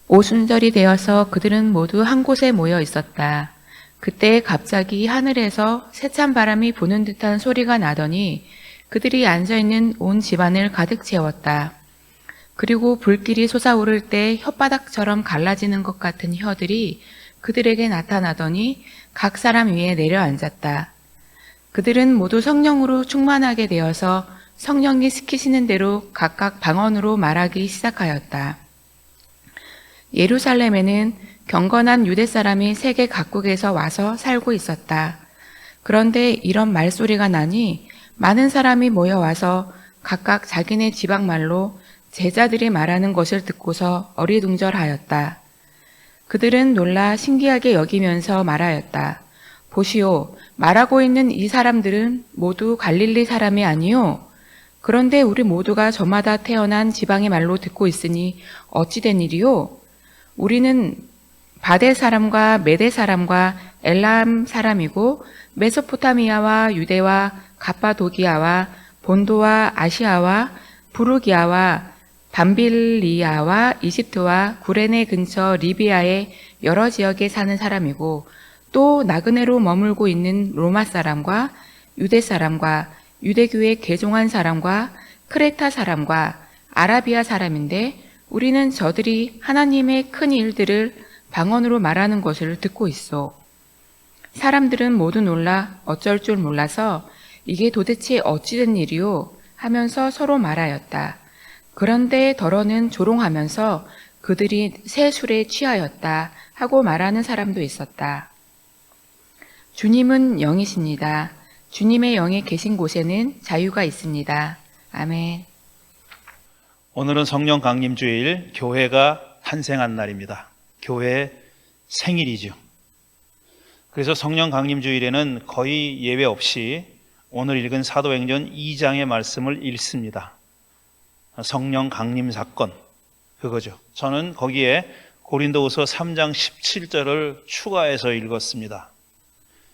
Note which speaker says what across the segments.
Speaker 1: 오순절이 되어서 그들은 모두 한 곳에 모여 있었다. 그때 갑자기 하늘에서 세찬 바람이 부는 듯한 소리가 나더니 그들이 앉아있는 온 집안을 가득 채웠다. 그리고 불길이 솟아오를 때 혓바닥처럼 갈라지는 것 같은 혀들이 그들에게 나타나더니 각 사람 위에 내려앉았다. 그들은 모두 성령으로 충만하게 되어서 성령이 시키시는 대로 각각 방언으로 말하기 시작하였다. 예루살렘에는 경건한 유대 사람이 세계 각국에서 와서 살고 있었다. 그런데 이런 말소리가 나니 많은 사람이 모여와서 각각 자기네 지방말로 제자들이 말하는 것을 듣고서 어리둥절하였다. 그들은 놀라 신기하게 여기면서 말하였다. 보시오, 말하고 있는 이 사람들은 모두 갈릴리 사람이 아니요? 그런데 우리 모두가 저마다 태어난 지방의 말로 듣고 있으니 어찌 된 일이요? 우리는 바데 사람과 메데 사람과 엘람 사람이고 메소포타미아와 유대와 갑바도기아와 본도와 아시아와 부르기아와 밤빌리아와 이집트와 구레네 근처 리비아의 여러 지역에 사는 사람이고 또 나그네로 머물고 있는 로마 사람과 유대 사람과 유대교에 개종한 사람과 크레타 사람과 아라비아 사람인데 우리는 저들이 하나님의 큰 일들을 방언으로 말하는 것을 듣고 있어. 사람들은 모두 놀라 어쩔 줄 몰라서 이게 도대체 어찌된 일이요? 하면서 서로 말하였다. 그런데 더러는 조롱하면서 그들이 새 술에 취하였다 하고 말하는 사람도 있었다. 주님은 영이십니다. 주님의 영이 계신 곳에는 자유가 있습니다. 아멘.
Speaker 2: 오늘은 성령 강림주일, 교회가 탄생한 날입니다. 교회의 생일이죠. 그래서 성령 강림주일에는 거의 예외 없이 오늘 읽은 사도행전 2장의 말씀을 읽습니다. 성령 강림 사건, 그거죠. 저는 거기에 고린도후서 3장 17절을 추가해서 읽었습니다.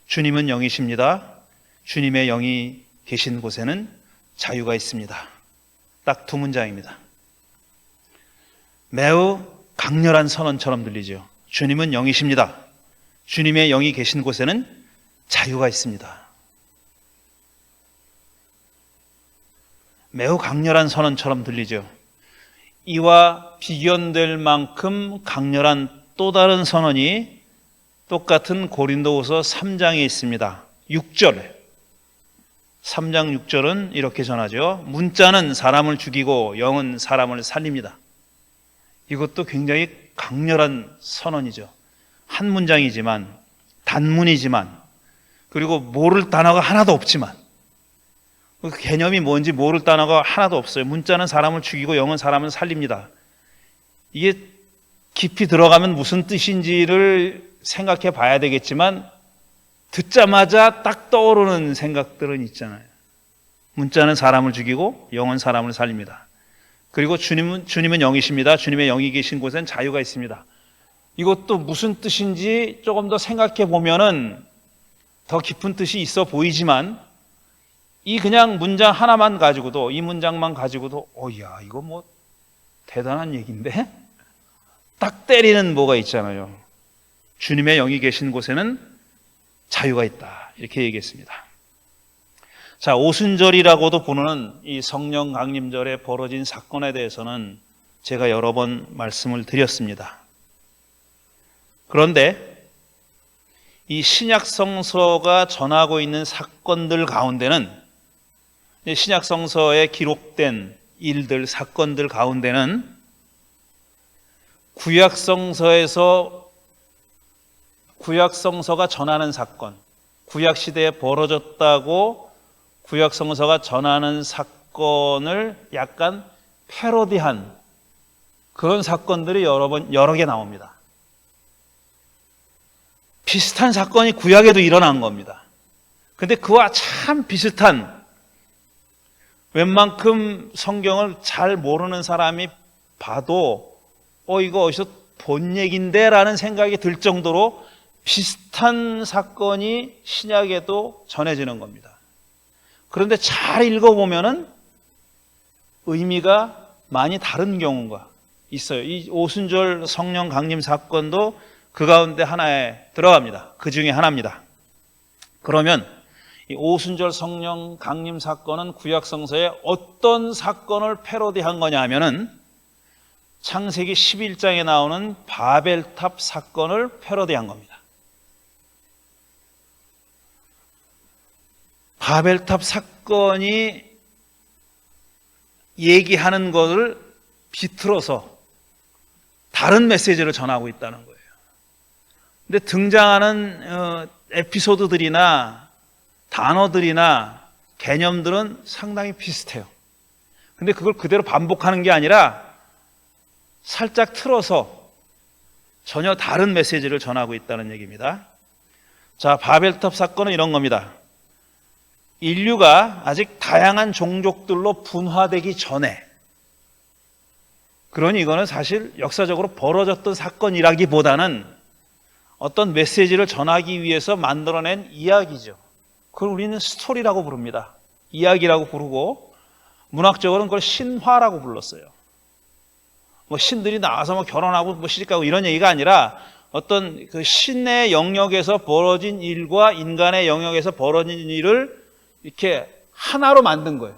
Speaker 2: 주님은 영이십니다. 주님의 영이 계신 곳에는 자유가 있습니다. 딱 두 문장입니다. 매우 강렬한 선언처럼 들리죠. 주님은 영이십니다. 주님의 영이 계신 곳에는 자유가 있습니다. 매우 강렬한 선언처럼 들리죠. 이와 비견될 만큼 강렬한 또 다른 선언이 똑같은 고린도후서 3장에 있습니다. 6절에 3장 6절은 이렇게 전하죠. 문자는 사람을 죽이고 영은 사람을 살립니다. 이것도 굉장히 강렬한 선언이죠. 한 문장이지만, 단문이지만, 그리고 모를 단어가 하나도 없지만, 그 개념이 뭔지 모를 단어가 하나도 없어요. 문자는 사람을 죽이고 영은 사람을 살립니다. 이게 깊이 들어가면 무슨 뜻인지를 생각해 봐야 되겠지만 듣자마자 딱 떠오르는 생각들은 있잖아요. 문자는 사람을 죽이고 영은 사람을 살립니다. 그리고 주님은 영이십니다. 주님의 영이 계신 곳엔 자유가 있습니다. 이것도 무슨 뜻인지 조금 더 생각해 보면은 더 깊은 뜻이 있어 보이지만 이 그냥 문장 하나만 가지고도, 이 문장만 가지고도 야 이거 뭐 대단한 얘기인데? 딱 때리는 뭐가 있잖아요. 주님의 영이 계신 곳에는 자유가 있다, 이렇게 얘기했습니다. 자, 오순절이라고도 부르는 이 성령 강림절에 벌어진 사건에 대해서는 제가 여러 번 말씀을 드렸습니다. 그런데 이 신약 성서가 전하고 있는 사건들 가운데는, 신약 성서에 기록된 일들, 사건들 가운데는 구약 성서가 전하는 사건, 구약 시대에 벌어졌다고 구약 성서가 전하는 사건을 약간 패러디한 그런 사건들이 여러 개 나옵니다. 비슷한 사건이 구약에도 일어난 겁니다. 근데 그와 참 비슷한, 웬만큼 성경을 잘 모르는 사람이 봐도 이거 어디서 본 얘긴데 라는 생각이 들 정도로 비슷한 사건이 신약에도 전해지는 겁니다. 그런데 잘 읽어보면은 의미가 많이 다른 경우가 있어요. 이 오순절 성령 강림 사건도 그 가운데 하나에 들어갑니다. 그 중에 하나입니다. 그러면 이 오순절 성령 강림 사건은 구약 성서에 어떤 사건을 패러디한 거냐 하면은 창세기 11장에 나오는 바벨탑 사건을 패러디한 겁니다. 바벨탑 사건이 얘기하는 것을 비틀어서 다른 메시지를 전하고 있다는 거예요. 근데 등장하는 에피소드들이나 단어들이나 개념들은 상당히 비슷해요. 근데 그걸 그대로 반복하는 게 아니라 살짝 틀어서 전혀 다른 메시지를 전하고 있다는 얘기입니다. 자, 바벨탑 사건은 이런 겁니다. 인류가 아직 다양한 종족들로 분화되기 전에, 그러니 이거는 사실 역사적으로 벌어졌던 사건이라기보다는 어떤 메시지를 전하기 위해서 만들어낸 이야기죠. 그걸 우리는 스토리라고 부릅니다. 이야기라고 부르고, 문학적으로는 그걸 신화라고 불렀어요. 뭐 신들이 나와서 뭐 결혼하고 뭐 시집가고 이런 얘기가 아니라 어떤 그 신의 영역에서 벌어진 일과 인간의 영역에서 벌어진 일을 이렇게 하나로 만든 거예요.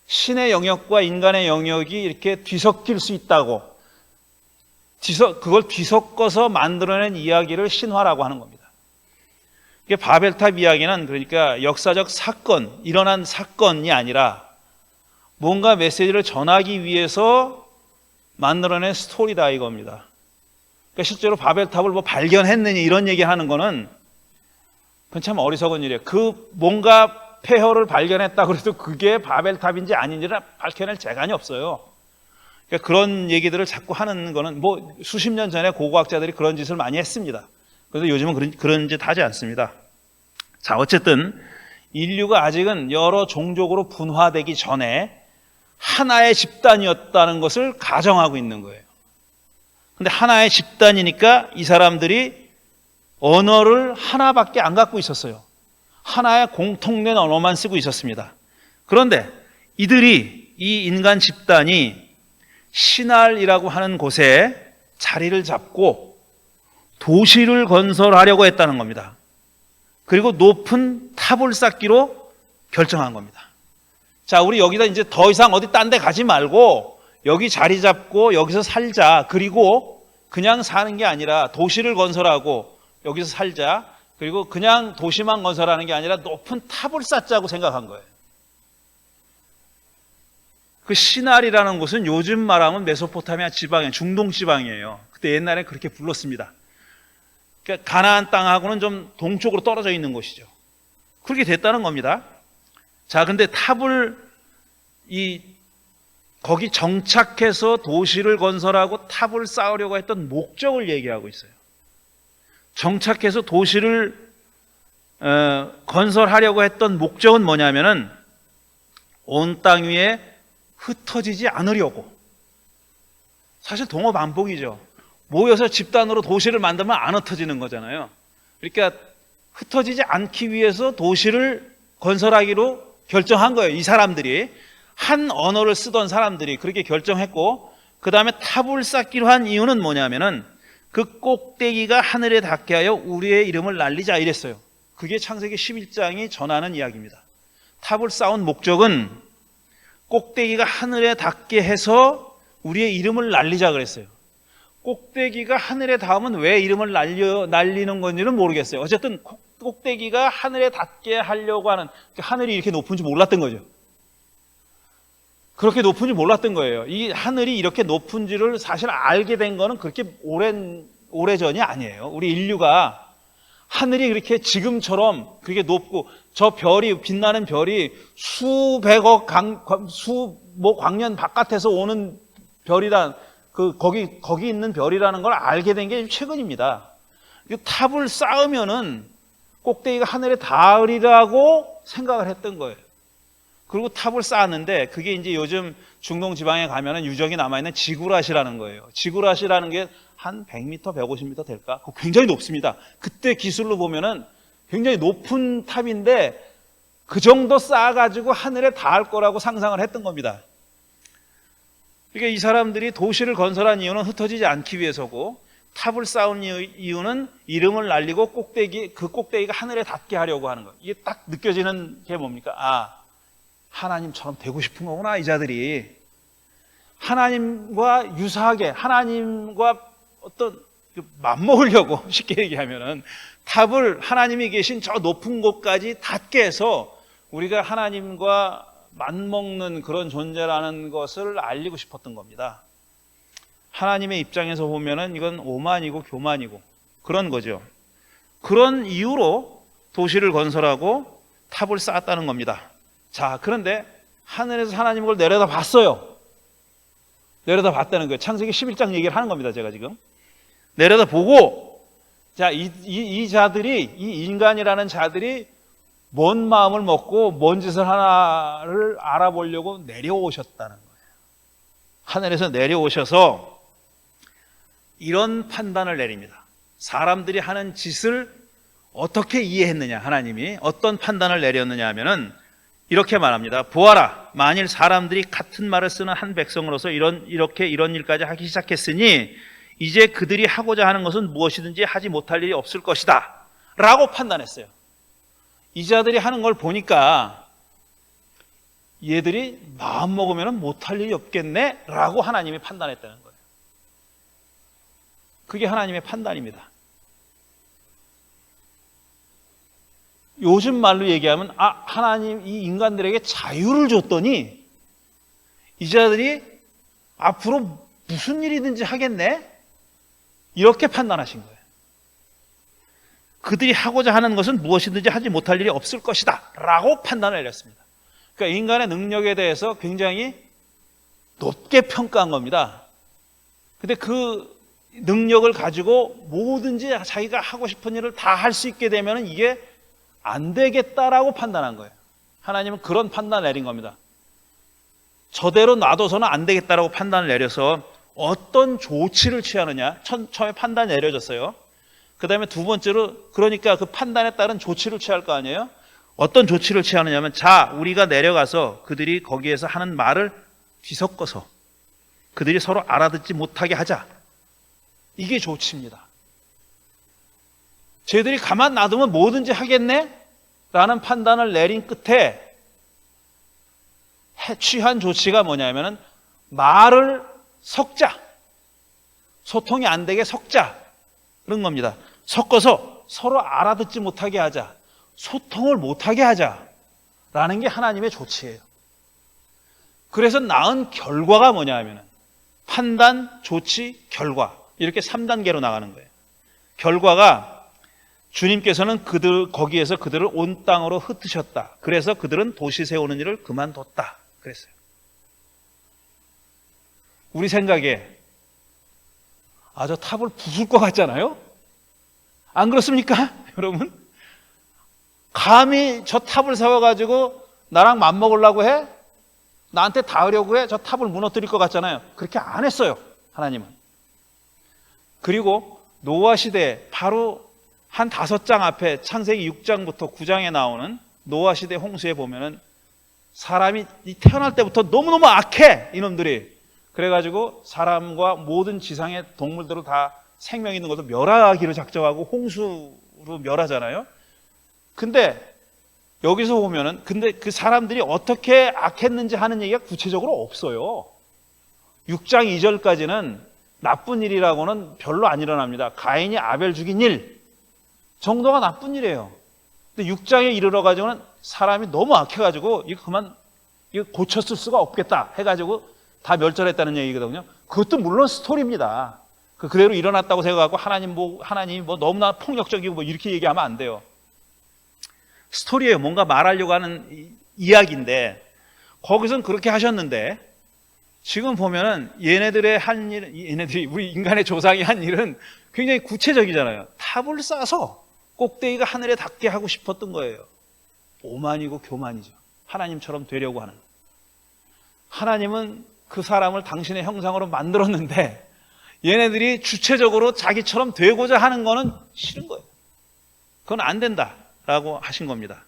Speaker 2: 신의 영역과 인간의 영역이 이렇게 뒤섞일 수 있다고, 그걸 뒤섞어서 만들어낸 이야기를 신화라고 하는 겁니다. 이게 바벨탑 이야기는 그러니까 역사적 사건, 일어난 사건이 아니라 뭔가 메시지를 전하기 위해서 만들어낸 스토리다 이겁니다. 그러니까 실제로 바벨탑을 뭐 발견했느니 이런 얘기 하는 거는 그건 참 어리석은 일이에요. 그 뭔가 폐허를 발견했다 그래도 그게 바벨탑인지 아닌지를 밝혀낼 재간이 없어요. 그러니까 그런 얘기들을 자꾸 하는 거는 뭐 수십 년 전에 고고학자들이 그런 짓을 많이 했습니다. 그래서 요즘은 그런 짓 하지 않습니다. 자, 어쨌든 인류가 아직은 여러 종족으로 분화되기 전에 하나의 집단이었다는 것을 가정하고 있는 거예요. 근데 하나의 집단이니까 이 사람들이 언어를 하나밖에 안 갖고 있었어요. 하나의 공통된 언어만 쓰고 있었습니다. 그런데 이 인간 집단이 시날이라고 하는 곳에 자리를 잡고 도시를 건설하려고 했다는 겁니다. 그리고 높은 탑을 쌓기로 결정한 겁니다. 자, 우리 여기다 이제 더 이상 어디 딴 데 가지 말고 여기 자리 잡고 여기서 살자. 그리고 그냥 사는 게 아니라 도시를 건설하고 여기서 살자. 그리고 그냥 도시만 건설하는 게 아니라 높은 탑을 쌓자고 생각한 거예요. 그 시날이라는 곳은 요즘 말하면 메소포타미아 지방이에요. 중동 지방이에요. 그때 옛날에 그렇게 불렀습니다. 그러니까 가나안 땅하고는 좀 동쪽으로 떨어져 있는 곳이죠. 그렇게 됐다는 겁니다. 자, 근데 탑을 거기 정착해서 도시를 건설하고 탑을 쌓으려고 했던 목적을 얘기하고 있어요. 정착해서 도시를 건설하려고 했던 목적은 뭐냐면은 온 땅 위에 흩어지지 않으려고. 사실 동어반복이죠. 모여서 집단으로 도시를 만들면 안 흩어지는 거잖아요. 그러니까 흩어지지 않기 위해서 도시를 건설하기로 결정한 거예요. 이 사람들이 한 언어를 쓰던 사람들이 그렇게 결정했고, 그 다음에 탑을 쌓기로 한 이유는 뭐냐면은 그 꼭대기가 하늘에 닿게 하여 우리의 이름을 날리자 이랬어요. 그게 창세기 11장이 전하는 이야기입니다. 탑을 쌓은 목적은 꼭대기가 하늘에 닿게 해서 우리의 이름을 날리자 그랬어요. 꼭대기가 하늘에 닿으면 왜 이름을 날리는 건지는 모르겠어요. 어쨌든 꼭대기가 하늘에 닿게 하려고 하는, 하늘이 이렇게 높은 줄 몰랐던 거죠. 그렇게 높은 줄 몰랐던 거예요. 이 하늘이 이렇게 높은지를 사실 알게 된 거는 그렇게 오래전이 아니에요. 우리 인류가 하늘이 그렇게 지금처럼 그렇게 높고 저 별이, 빛나는 별이 수백억 광년 바깥에서 오는 별이란, 거기 있는 별이라는 걸 알게 된 게 최근입니다. 탑을 쌓으면은 꼭대기가 하늘에 닿으리라고 생각을 했던 거예요. 그리고 탑을 쌓았는데 그게 이제 요즘 중동 지방에 가면은 유적이 남아있는 지구랏이라는 거예요. 지구랏이라는 게 한 100m, 150m 될까? 굉장히 높습니다. 그때 기술로 보면은 굉장히 높은 탑인데 그 정도 쌓아가지고 하늘에 닿을 거라고 상상을 했던 겁니다. 그러니까 이 사람들이 도시를 건설한 이유는 흩어지지 않기 위해서고, 탑을 쌓은 이유는 이름을 날리고 그 꼭대기가 하늘에 닿게 하려고 하는 거예요. 이게 딱 느껴지는 게 뭡니까? 아, 하나님처럼 되고 싶은 거구나, 이 자들이. 하나님과 유사하게, 하나님과 어떤 맞먹으려고, 쉽게 얘기하면은 탑을 하나님이 계신 저 높은 곳까지 닿게 해서 우리가 하나님과 맞먹는 그런 존재라는 것을 알리고 싶었던 겁니다. 하나님의 입장에서 보면은 이건 오만이고 교만이고 그런 거죠. 그런 이유로 도시를 건설하고 탑을 쌓았다는 겁니다. 자, 그런데 하늘에서 하나님이 그걸 내려다 봤어요. 내려다 봤다는 거예요. 창세기 11장 얘기를 하는 겁니다, 제가 지금. 내려다 보고, 자, 이 자들이, 이 인간이라는 자들이 뭔 마음을 먹고 뭔 짓을 하나를 알아보려고 내려오셨다는 거예요. 하늘에서 내려오셔서 이런 판단을 내립니다. 사람들이 하는 짓을 어떻게 이해했느냐, 하나님이 어떤 판단을 내렸느냐 하면은 이렇게 말합니다. 보아라, 만일 사람들이 같은 말을 쓰는 한 백성으로서 이런 일까지 하기 시작했으니 이제 그들이 하고자 하는 것은 무엇이든지 하지 못할 일이 없을 것이다 라고 판단했어요. 이 자들이 하는 걸 보니까 얘들이 마음 먹으면 못할 일이 없겠네 라고 하나님이 판단했다는 거예요. 그게 하나님의 판단입니다. 요즘 말로 얘기하면 하나님 이 인간들에게 자유를 줬더니 이 자들이 앞으로 무슨 일이든지 하겠네? 이렇게 판단하신 거예요. 그들이 하고자 하는 것은 무엇이든지 하지 못할 일이 없을 것이다 라고 판단을 내렸습니다. 그러니까 인간의 능력에 대해서 굉장히 높게 평가한 겁니다. 근데 그 능력을 가지고 뭐든지 자기가 하고 싶은 일을 다 할 수 있게 되면 이게 안 되겠다라고 판단한 거예요. 하나님은 그런 판단을 내린 겁니다. 저대로 놔둬서는 안 되겠다라고 판단을 내려서 어떤 조치를 취하느냐, 처음에 판단이 내려졌어요. 그 다음에 두 번째로, 그러니까 그 판단에 따른 조치를 취할 거 아니에요? 어떤 조치를 취하느냐면, 자, 우리가 내려가서 그들이 거기에서 하는 말을 뒤섞어서 그들이 서로 알아듣지 못하게 하자. 이게 조치입니다. 쟤들이 가만 놔두면 뭐든지 하겠네? 라는 판단을 내린 끝에 취한 조치가 뭐냐면은 말을 섞자. 소통이 안 되게 섞자. 그런 겁니다. 섞어서 서로 알아듣지 못하게 하자. 소통을 못하게 하자. 라는 게 하나님의 조치예요. 그래서 낳은 결과가 뭐냐 하면은 판단, 조치, 결과. 이렇게 3단계로 나가는 거예요. 결과가 주님께서는 거기에서 그들을 온 땅으로 흩으셨다. 그래서 그들은 도시 세우는 일을 그만뒀다. 그랬어요. 우리 생각에 저 탑을 부술 것 같잖아요? 안 그렇습니까? 여러분? 감히 저 탑을 세워가지고 나랑 맞먹으려고 해? 나한테 닿으려고 해? 저 탑을 무너뜨릴 것 같잖아요. 그렇게 안 했어요. 하나님은. 그리고 노아 시대 바로 한 5장 앞에 창세기 6장부터 9장에 나오는 노아 시대 홍수에 보면은 사람이 태어날 때부터 너무너무 악해, 이놈들이. 그래가지고 사람과 모든 지상의 동물들을 다 생명 있는 것을 멸하기로 작정하고 홍수로 멸하잖아요. 근데 여기서 보면은 근데 그 사람들이 어떻게 악했는지 하는 얘기가 구체적으로 없어요. 6장 2절까지는 나쁜 일이라고는 별로 안 일어납니다. 가인이 아벨 죽인 일 정도가 나쁜 일이에요. 근데 6장에 이르러가지고는 사람이 너무 악해가지고 이거 고쳤을 수가 없겠다 해가지고 다 멸절했다는 얘기거든요. 그것도 물론 스토리입니다. 그대로 일어났다고 생각하고 하나님이 뭐 너무나 폭력적이고 뭐 이렇게 얘기하면 안 돼요. 스토리예요. 뭔가 말하려고 하는 이야기인데 거기선 그렇게 하셨는데 지금 보면은 얘네들이 우리 인간의 조상이 한 일은 굉장히 구체적이잖아요. 탑을 쌓아서 꼭대기가 하늘에 닿게 하고 싶었던 거예요. 오만이고 교만이죠. 하나님처럼 되려고 하는. 하나님은 그 사람을 당신의 형상으로 만들었는데 얘네들이 주체적으로 자기처럼 되고자 하는 거는 싫은 거예요. 그건 안 된다라고 하신 겁니다.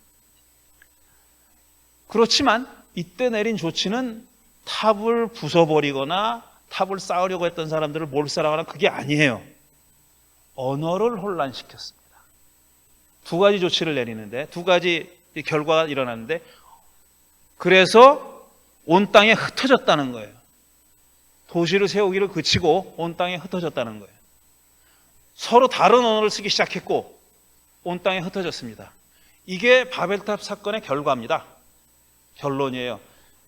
Speaker 2: 그렇지만 이때 내린 조치는 탑을 부숴버리거나 탑을 쌓으려고 했던 사람들을 몰살하거나 그게 아니에요. 언어를 혼란시켰습니다. 두 가지 조치를 내리는데 두 가지 결과가 일어났는데 그래서 온 땅에 흩어졌다는 거예요. 도시를 세우기를 그치고 온 땅에 흩어졌다는 거예요. 서로 다른 언어를 쓰기 시작했고 온 땅에 흩어졌습니다. 이게 바벨탑 사건의 결과입니다. 결론이에요.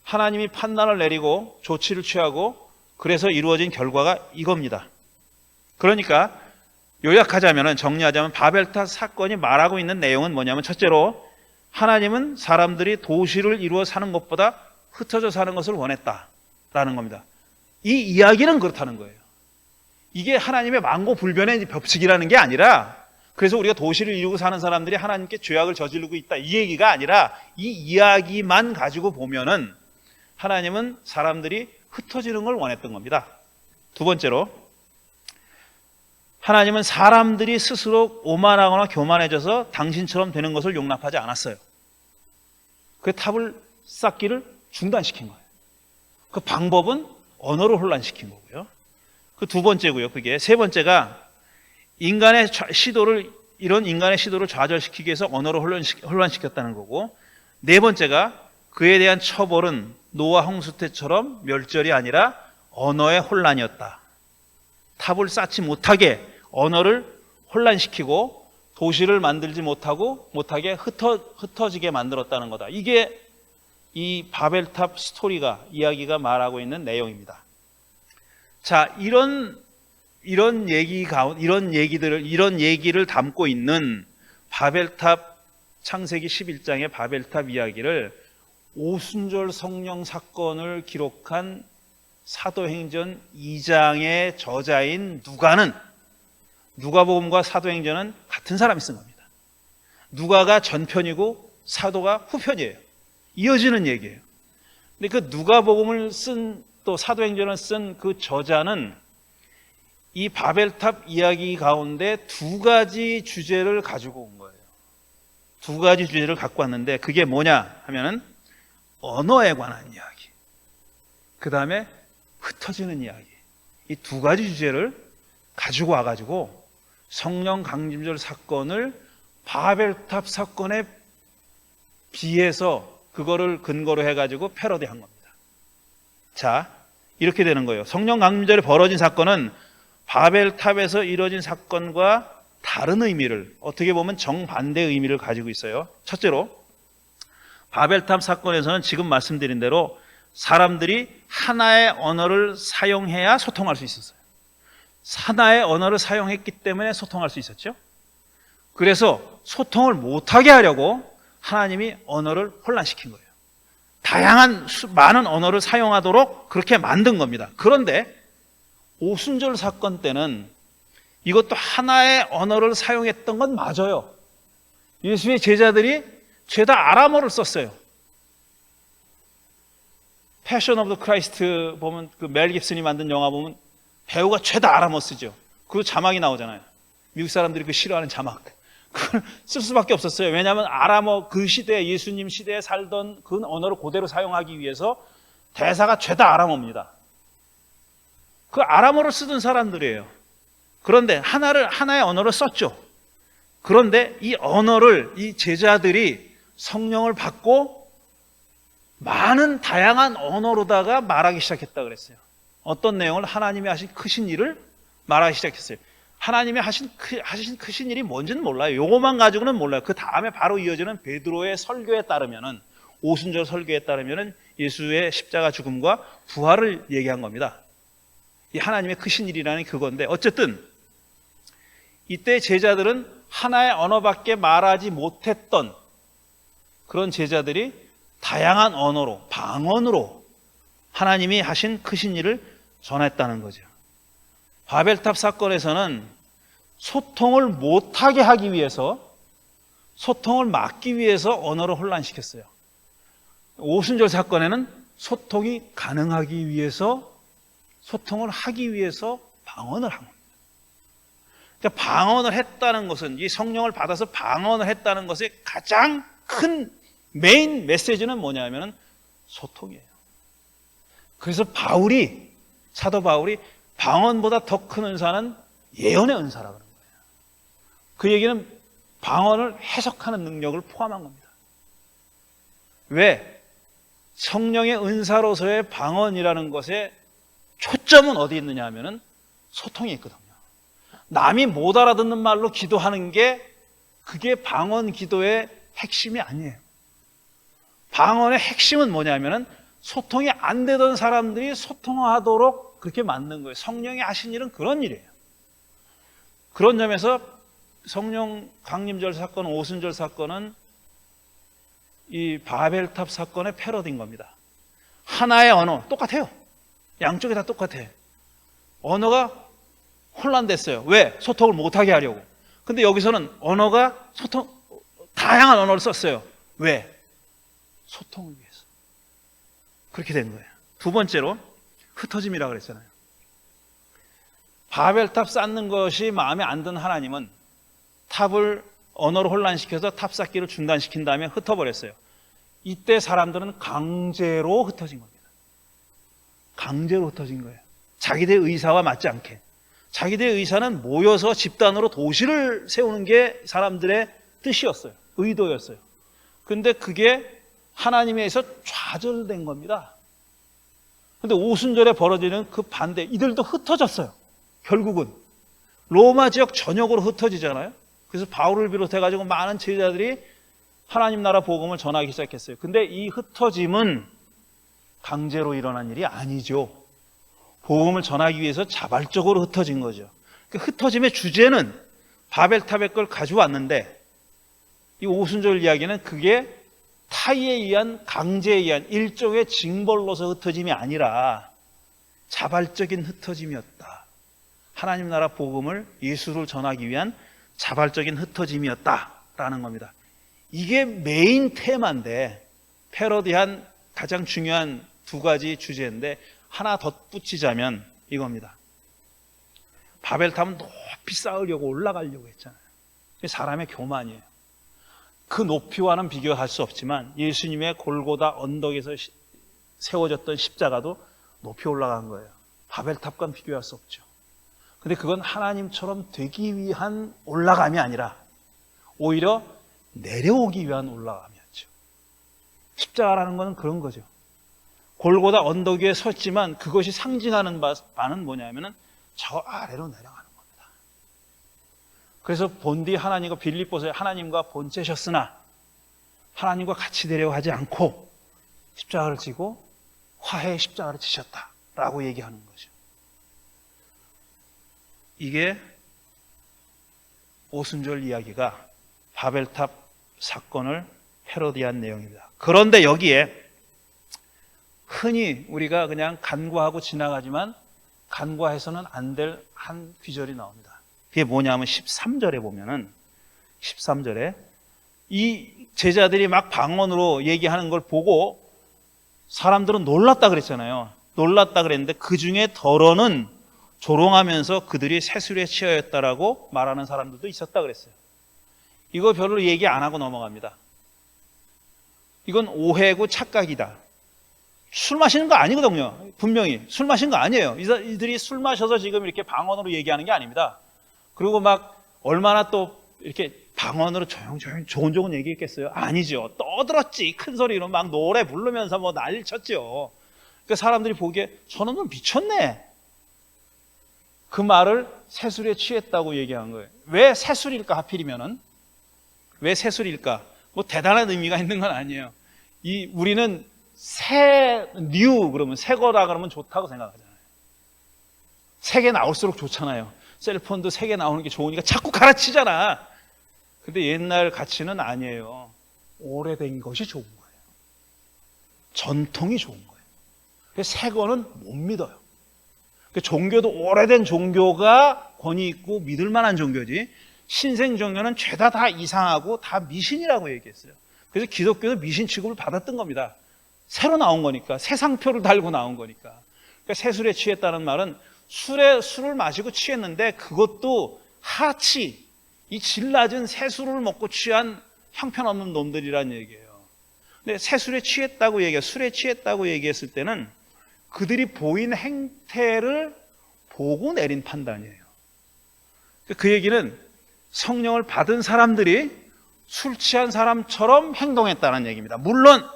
Speaker 2: 하나님이 판단을 내리고 조치를 취하고 그래서 이루어진 결과가 이겁니다. 그러니까 요약하자면 정리하자면 바벨탑 사건이 말하고 있는 내용은 뭐냐면 첫째로 하나님은 사람들이 도시를 이루어 사는 것보다 흩어져 사는 것을 원했다라는 겁니다. 이 이야기는 그렇다는 거예요. 이게 하나님의 만고불변의 법칙이라는 게 아니라 그래서 우리가 도시를 이루고 사는 사람들이 하나님께 죄악을 저지르고 있다 이 얘기가 아니라 이 이야기만 가지고 보면은 하나님은 사람들이 흩어지는 걸 원했던 겁니다. 두 번째로 하나님은 사람들이 스스로 오만하거나 교만해져서 당신처럼 되는 것을 용납하지 않았어요. 그 탑을 쌓기를 중단시킨 거예요. 그 방법은 언어를 혼란시킨 거고요. 그 두 번째고요. 그게 세 번째가 인간의 시도를 좌절시키기 위해서 언어를 혼란시켰다는 거고 네 번째가 그에 대한 처벌은 노아 홍수 때처럼 멸절이 아니라 언어의 혼란이었다. 탑을 쌓지 못하게 언어를 혼란시키고 도시를 만들지 못하게 흩어지게 만들었다는 거다. 이게 이 바벨탑 스토리가 이야기가 말하고 있는 내용입니다. 자, 이런 얘기를 담고 있는 바벨탑 창세기 11장의 바벨탑 이야기를 오순절 성령 사건을 기록한 사도행전 2장의 저자인 누가는 누가복음과 사도행전은 같은 사람이 쓴 겁니다. 누가가 전편이고 사도가 후편이에요. 이어지는 얘기예요. 근데 그 누가복음을 쓴 또 사도행전을 쓴 그 저자는 이 바벨탑 이야기 가운데 두 가지 주제를 가지고 온 거예요. 두 가지 주제를 갖고 왔는데 그게 뭐냐 하면은 언어에 관한 이야기, 그 다음에 흩어지는 이야기. 이 두 가지 주제를 가지고 와가지고 성령 강림절 사건을 바벨탑 사건에 비해서 그거를 근거로 해가지고 패러디한 겁니다. 자, 이렇게 되는 거예요. 성령 강림절에 벌어진 사건은 바벨탑에서 이루어진 사건과 다른 의미를, 어떻게 보면 정반대의 의미를 가지고 있어요. 첫째로 바벨탑 사건에서는 지금 말씀드린 대로 사람들이 하나의 언어를 사용해야 소통할 수 있었어요. 하나의 언어를 사용했기 때문에 소통할 수 있었죠. 그래서 소통을 못하게 하려고 하나님이 언어를 혼란시킨 거예요. 다양한 많은 언어를 사용하도록 그렇게 만든 겁니다. 그런데 오순절 사건 때는 이것도 하나의 언어를 사용했던 건 맞아요. 예수의 제자들이 죄다 아람어를 썼어요. 패션 오브 더 크라이스트 보면 그 멜 깁슨이 만든 영화 보면 배우가 죄다 아람어 쓰죠. 그 자막이 나오잖아요. 미국 사람들이 그 싫어하는 자막. 그걸 쓸 수밖에 없었어요. 왜냐하면 아람어 그 시대에 예수님 시대에 살던 그 언어를 그대로 사용하기 위해서 대사가 죄다 아람어입니다. 그 아람어를 쓰던 사람들이에요. 그런데 하나의 언어를 썼죠. 그런데 이 언어를 이 제자들이 성령을 받고 많은 다양한 언어로다가 말하기 시작했다 그랬어요. 어떤 내용을 하나님이 하신 크신 일을 말하기 시작했어요. 하나님이 하신 크신 일이 뭔지는 몰라요. 요것만 가지고는 몰라요. 그 다음에 바로 이어지는 베드로의 설교에 따르면은 오순절 설교에 따르면은 예수의 십자가 죽음과 부활을 얘기한 겁니다. 이 하나님의 크신 일이라는 그건데 어쨌든 이때 제자들은 하나의 언어밖에 말하지 못했던 그런 제자들이 다양한 언어로 방언으로 하나님이 하신 크신 일을 전했다는 거죠. 바벨탑 사건에서는 소통을 못하게 하기 위해서 소통을 막기 위해서 언어를 혼란시켰어요. 오순절 사건에는 소통이 가능하기 위해서 소통을 하기 위해서 방언을 한 겁니다. 그러니까 방언을 했다는 것은 이 성령을 받아서 방언을 했다는 것의 가장 큰 메인 메시지는 뭐냐면 소통이에요. 그래서 사도 바울이 방언보다 더 큰 은사는 예언의 은사라고 그러는 거예요. 그 얘기는 방언을 해석하는 능력을 포함한 겁니다. 왜? 성령의 은사로서의 방언이라는 것에 초점은 어디 있느냐 하면은 소통이 있거든요. 남이 못 알아듣는 말로 기도하는 게 그게 방언 기도의 핵심이 아니에요. 방언의 핵심은 뭐냐면은 소통이 안 되던 사람들이 소통하도록 그렇게 만든 거예요. 성령이 하신 일은 그런 일이에요. 그런 점에서 성령 강림절 사건, 오순절 사건은 이 바벨탑 사건의 패러디인 겁니다. 하나의 언어, 똑같아요. 양쪽이 다 똑같아. 언어가 혼란됐어요. 왜? 소통을 못하게 하려고. 근데 여기서는 언어가 다양한 언어를 썼어요. 왜? 소통을 위해서. 그렇게 된 거예요. 두 번째로 흩어짐이라고 그랬잖아요. 바벨탑 쌓는 것이 마음에 안 든 하나님은 탑을 언어로 혼란시켜서 탑 쌓기를 중단시킨 다음에 흩어버렸어요. 이때 사람들은 강제로 흩어진 겁니다. 강제로 흩어진 거예요. 자기들의 의사와 맞지 않게. 자기들의 의사는 모여서 집단으로 도시를 세우는 게 사람들의 뜻이었어요. 의도였어요. 근데 그게 하나님에 의해서 좌절된 겁니다. 근데 오순절에 벌어지는 그 반대, 이들도 흩어졌어요. 결국은 로마 지역 전역으로 흩어지잖아요. 그래서 바울을 비롯해가지고 많은 제자들이 하나님 나라 복음을 전하기 시작했어요. 근데 이 흩어짐은 강제로 일어난 일이 아니죠. 복음을 전하기 위해서 자발적으로 흩어진 거죠. 그 흩어짐의 주제는 바벨탑의 걸 가져왔는데 이 오순절 이야기는 그게 타의에 의한 강제에 의한 일종의 징벌로서 흩어짐이 아니라 자발적인 흩어짐이었다. 하나님 나라 복음을 예수를 전하기 위한 자발적인 흩어짐이었다라는 겁니다. 이게 메인 테마인데 패러디한 가장 중요한 두 가지 주제인데 하나 덧붙이자면 이겁니다. 바벨탑은 높이 쌓으려고 올라가려고 했잖아요. 사람의 교만이에요. 그 높이와는 비교할 수 없지만 예수님의 골고다 언덕에서 세워졌던 십자가도 높이 올라간 거예요. 바벨탑과는 비교할 수 없죠. 근데 그건 하나님처럼 되기 위한 올라감이 아니라 오히려 내려오기 위한 올라감이었죠. 십자가라는 것은 그런 거죠. 골고다 언덕 위에 섰지만 그것이 상징하는 바는 뭐냐면은 저 아래로 내려가는 겁니다. 그래서 본디 하나님과 빌립보서에 하나님과 본체셨으나 하나님과 같이 되려고 하지 않고 십자가를 지고 화해의 십자가를 지셨다라고 얘기하는 거죠. 이게 오순절 이야기가 바벨탑 사건을 패러디한 내용입니다. 그런데 여기에 흔히 우리가 그냥 간과하고 지나가지만 간과해서는 안 될 한 귀절이 나옵니다. 그게 뭐냐면 13절에 보면은 13절에 이 제자들이 막 방언으로 얘기하는 걸 보고 사람들은 놀랐다 그랬잖아요. 놀랐다 그랬는데 그 중에 덜어는 조롱하면서 그들이 새술에 취하였다라고 말하는 사람들도 있었다 그랬어요. 이거 별로 얘기 안 하고 넘어갑니다. 이건 오해고 착각이다. 술 마시는 거 아니거든요. 분명히 술 마신 거 아니에요. 이들이 술 마셔서 지금 이렇게 방언으로 얘기하는 게 아닙니다. 그리고 막 얼마나 또 이렇게 방언으로 조용조용 좋은 얘기했겠어요? 아니죠. 떠들었지. 큰 소리로 막 노래 부르면서 뭐 난리 쳤죠. 그러니까 사람들이 보기에 저놈은 미쳤네. 그 말을 새술에 취했다고 얘기한 거예요. 왜 새술일까 하필이면은? 왜 새술일까? 뭐 대단한 의미가 있는 건 아니에요. 우리는 뉴 그러면 새 거다 그러면 좋다고 생각하잖아요. 새 개 나올수록 좋잖아요. 셀폰도 새 개 나오는 게 좋으니까 자꾸 갈아치잖아. 근데 옛날 가치는 아니에요. 오래된 것이 좋은 거예요. 전통이 좋은 거예요. 그래서 새 거는 못 믿어요. 종교도 오래된 종교가 권위 있고 믿을 만한 종교지 신생 종교는 죄다 다 이상하고 다 미신이라고 얘기했어요. 그래서 기독교도 미신 취급을 받았던 겁니다. 새로 나온 거니까 새 상표를 달고 나온 거니까. 그러니까 새술에 취했다는 말은 술을 마시고 취했는데 그것도 하치 이 질 낮은 새술을 먹고 취한 형편없는 놈들이란 얘기예요. 근데 새술에 취했다고 술에 취했다고 얘기했을 때는 그들이 보인 행태를 보고 내린 판단이에요. 그 얘기는 성령을 받은 사람들이 술 취한 사람처럼 행동했다는 얘기입니다. 물론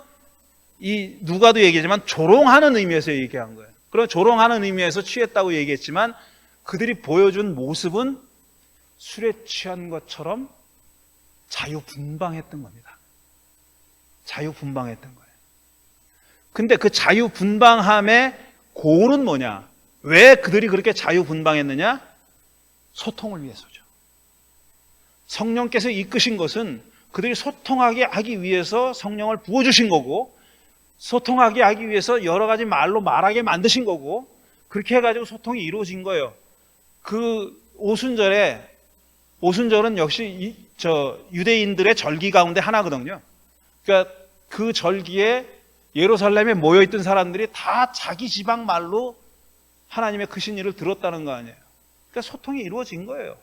Speaker 2: 이 누가도 얘기하지만 조롱하는 의미에서 얘기한 거예요. 그런 조롱하는 의미에서 취했다고 얘기했지만 그들이 보여준 모습은 술에 취한 것처럼 자유분방했던 겁니다. 자유분방했던 거예요. 근데 그 자유분방함의 고는 뭐냐? 왜 그들이 그렇게 자유분방했느냐? 소통을 위해서죠. 성령께서 이끄신 것은 그들이 소통하게 하기 위해서 성령을 부어주신 거고, 소통하게 하기 위해서 여러 가지 말로 말하게 만드신 거고, 그렇게 해가지고 소통이 이루어진 거예요. 그 오순절은 역시 유대인들의 절기 가운데 하나거든요. 그러니까 그 절기에 예루살렘에 모여있던 사람들이 다 자기 지방 말로 하나님의 크신 일을 들었다는 거 아니에요. 그러니까 소통이 이루어진 거예요.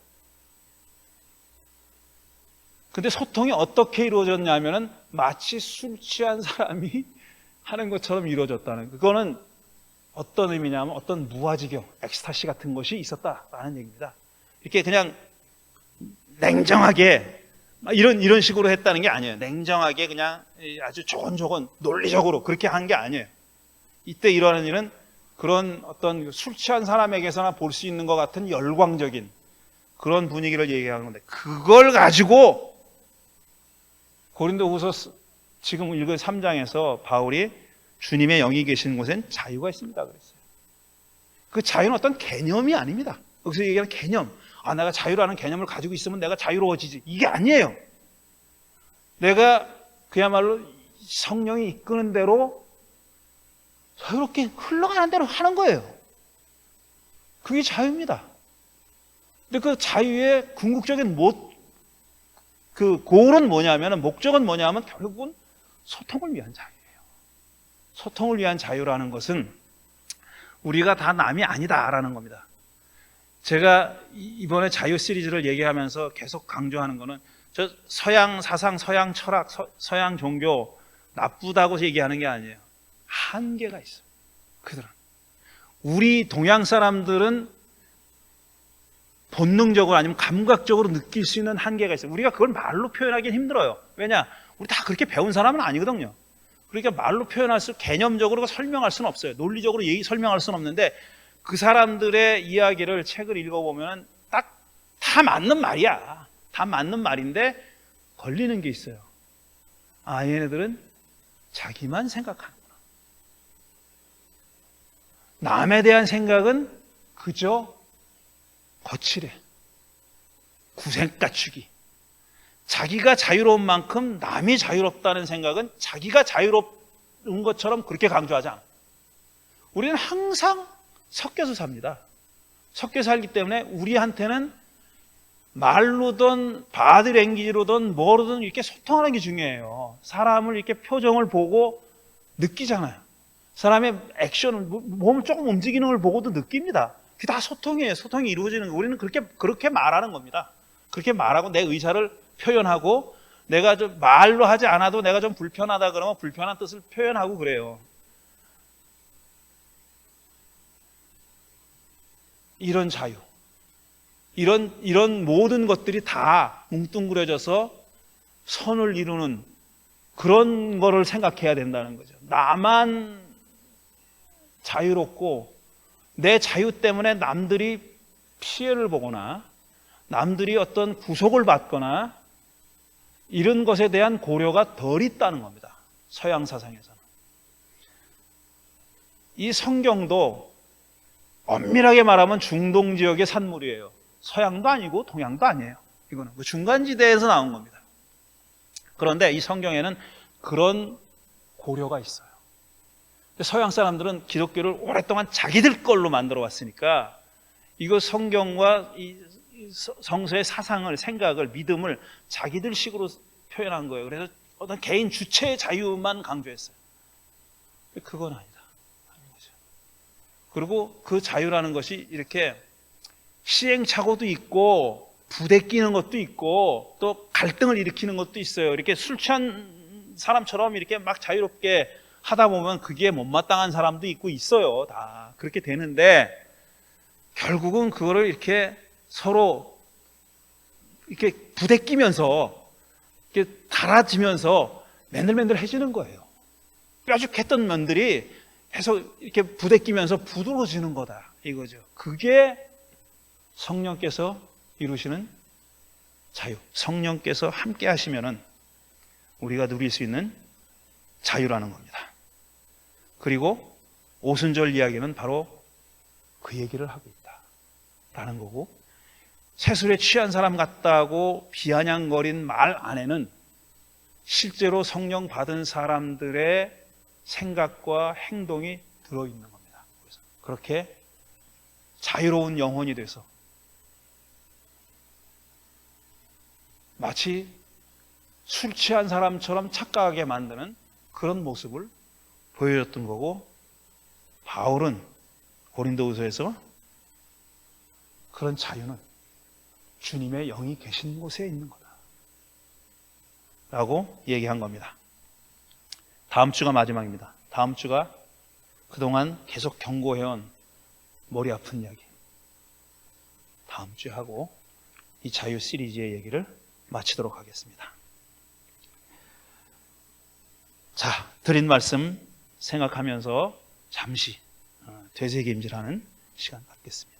Speaker 2: 근데 소통이 어떻게 이루어졌냐면은 마치 술 취한 사람이 하는 것처럼 이루어졌다는 거예요. 그거는 어떤 의미냐면 어떤 무아지경, 엑스타시 같은 것이 있었다라는 얘기입니다. 이렇게 그냥 냉정하게 이런 식으로 했다는 게 아니에요. 냉정하게 그냥 아주 조곤조곤 논리적으로 그렇게 한 게 아니에요. 이때 일어나는 일은 그런 어떤 술 취한 사람에게서나 볼 수 있는 것 같은 열광적인 그런 분위기를 얘기하는 건데, 그걸 가지고 고린도후서 지금 읽은 3장에서 바울이 주님의 영이 계시는 곳엔 자유가 있습니다 그랬어요. 그 자유는 어떤 개념이 아닙니다. 여기서 얘기하는 개념, 내가 자유라는 개념을 가지고 있으면 내가 자유로워지지, 이게 아니에요. 내가 그야말로 성령이 이끄는 대로 자유롭게 흘러가는 대로 하는 거예요. 그게 자유입니다. 근데 그 자유의 궁극적인 고울은 뭐냐면, 목적은 뭐냐면 결국은 소통을 위한 자유예요. 소통을 위한 자유라는 것은 우리가 다 남이 아니다라는 겁니다. 제가 이번에 자유 시리즈를 얘기하면서 계속 강조하는 거는, 저 서양 사상, 서양 철학, 서양 종교 나쁘다고 얘기하는 게 아니에요. 한계가 있어요. 그들은. 우리 동양 사람들은 본능적으로 아니면 감각적으로 느낄 수 있는 한계가 있어요. 우리가 그걸 말로 표현하기는 힘들어요. 왜냐? 우리 다 그렇게 배운 사람은 아니거든요. 그러니까 말로 표현할 수, 개념적으로 설명할 수는 없어요. 논리적으로 설명할 수는 없는데, 그 사람들의 이야기를, 책을 읽어보면 딱 다 맞는 말이야. 다 맞는 말인데 걸리는 게 있어요. 얘네들은 자기만 생각하는구나. 남에 대한 생각은 그저 거칠해. 구색 갖추기. 자기가 자유로운 만큼 남이 자유롭다는 생각은 자기가 자유로운 것처럼 그렇게 강조하지 않아요. 우리는 항상 섞여서 삽니다. 섞여서 살기 때문에 우리한테는 말로든 바디랭귀지로든 뭐로든 이렇게 소통하는 게 중요해요. 사람을 이렇게 표정을 보고 느끼잖아요. 사람의 액션을, 몸을 조금 움직이는 걸 보고도 느낍니다. 그게 다 소통이에요. 소통이 이루어지는 거. 우리는 그렇게 말하는 겁니다. 그렇게 말하고 내 의사를 표현하고, 내가 좀 말로 하지 않아도 내가 좀 불편하다 그러면 불편한 뜻을 표현하고 그래요. 이런 자유, 이런 모든 것들이 다 뭉뚱그려져서 선을 이루는 그런 거를 생각해야 된다는 거죠. 나만 자유롭고 내 자유 때문에 남들이 피해를 보거나 남들이 어떤 구속을 받거나 이런 것에 대한 고려가 덜 있다는 겁니다. 서양 사상에서는. 이 성경도 엄밀하게 말하면 중동 지역의 산물이에요. 서양도 아니고 동양도 아니에요. 이거는 그 중간지대에서 나온 겁니다. 그런데 이 성경에는 그런 고려가 있어요. 서양 사람들은 기독교를 오랫동안 자기들 걸로 만들어 왔으니까 이거 성경과 이 성서의 사상을, 생각을, 믿음을 자기들 식으로 표현한 거예요. 그래서 어떤 개인 주체의 자유만 강조했어요. 그건 아니다. 그리고 그 자유라는 것이 이렇게 시행착오도 있고 부대끼는 것도 있고 또 갈등을 일으키는 것도 있어요. 이렇게 술 취한 사람처럼 이렇게 막 자유롭게 하다 보면 그게 못마땅한 사람도 있고 있어요. 다 그렇게 되는데 결국은 그거를 이렇게 서로 이렇게 부대끼면서 이렇게 달아지면서 맨들맨들해지는 거예요. 뾰족했던 면들이 계속 이렇게 부대끼면서 부드러워지는 거다 이거죠. 그게 성령께서 이루시는 자유, 성령께서 함께 하시면은 우리가 누릴 수 있는 자유라는 겁니다. 그리고 오순절 이야기는 바로 그 얘기를 하고 있다라는 거고, 세술에 취한 사람 같다고 비아냥거린 말 안에는 실제로 성령 받은 사람들의 생각과 행동이 들어있는 겁니다. 그래서 그렇게 자유로운 영혼이 돼서 마치 술 취한 사람처럼 착각하게 만드는 그런 모습을 보여줬던 거고, 바울은 고린도후서에서 그런 자유는 주님의 영이 계신 곳에 있는 거다 라고 얘기한 겁니다. 다음 주가 마지막입니다. 다음 주가 그동안 계속 경고해온 머리 아픈 이야기 다음 주에 하고 이 자유 시리즈의 얘기를 마치도록 하겠습니다. 자, 드린 말씀 생각하면서 잠시 되새김질하는 시간 갖겠습니다.